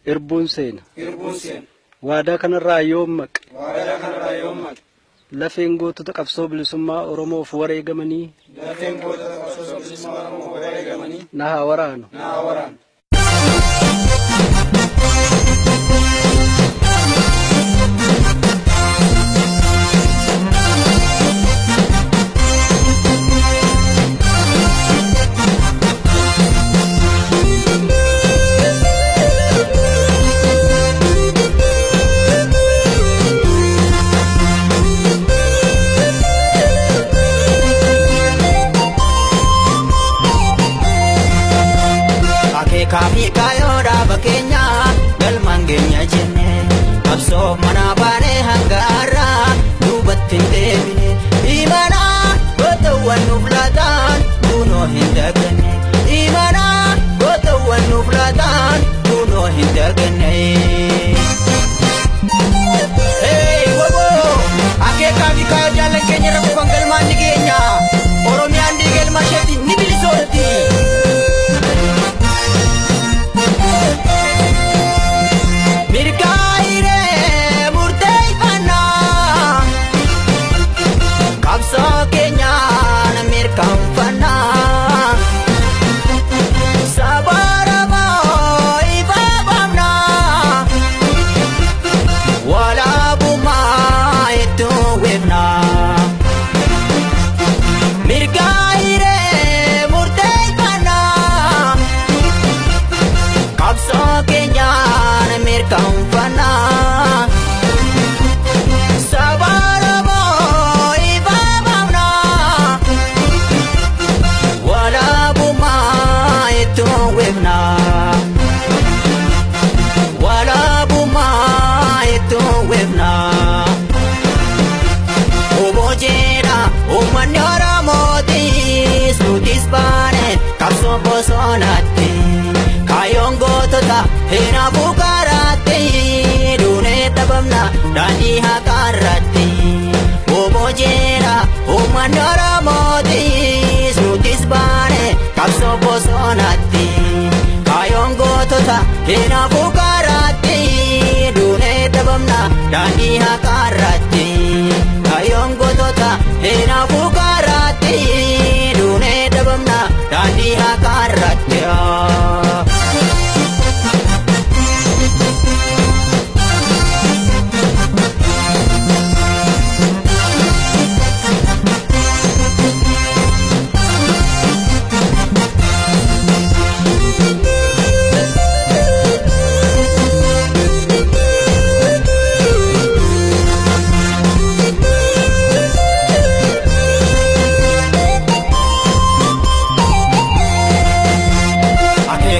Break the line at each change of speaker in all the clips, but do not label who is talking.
Irbuun seena. Waadaa kanarraa yoom maq. Lafeen gootota qabsoo bilisummaa Oromoof wareegamanii. Na haa waraanu.
Kami kayoda bakenya galman genya jenne abso mana bane hangara dubatin debine imana gotawan nuflatan kuno hindagane imana gotawan nuflatan kuno hindagane hey wobo ake kami kayo jalan kenya rabu galman digenya Oromian digel masheti nibilisoti Sonate kayong gotota hina bukarate dune tabamna dani hakarate obojera umanara modi sutis bane kapso bosonate kayong gotota hina bukarate dune tabamna dani hakarate kayong gotota hina bukarate dune tabamna dani hakarate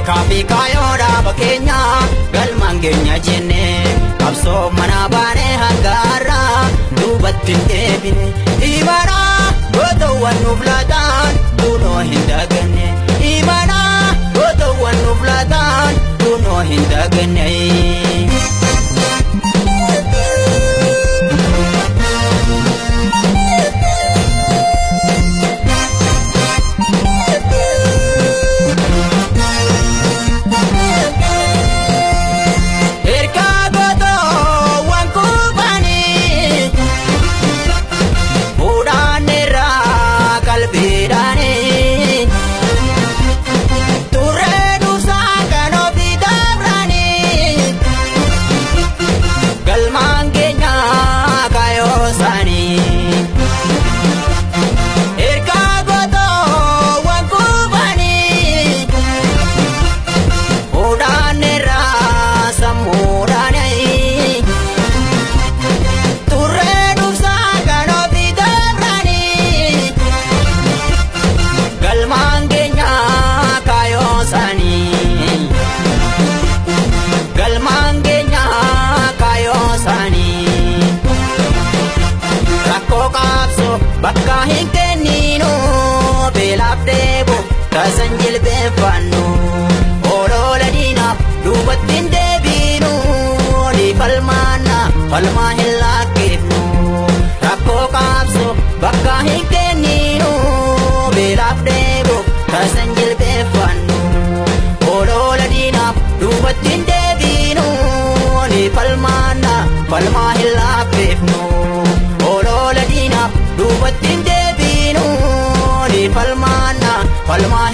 Kapi kayoda bakenya galman genya jenne kapso mana bane hangara dubatin debine imana gotawan nuflatan kuno hindagane imana gotawan nuflatan kuno hindagane bakka hin kenninu beelaaf deebu tasan jilbeeffannu olola diinaaf duubatti hin deebinu ni falmaanna falmaa hin lakkifnu rakkoo qaabsu bakka hin kenninu beelaaf deebu tasan jilbeeffannu olola diinaaf duubatti hin deebinu falmaana falmaa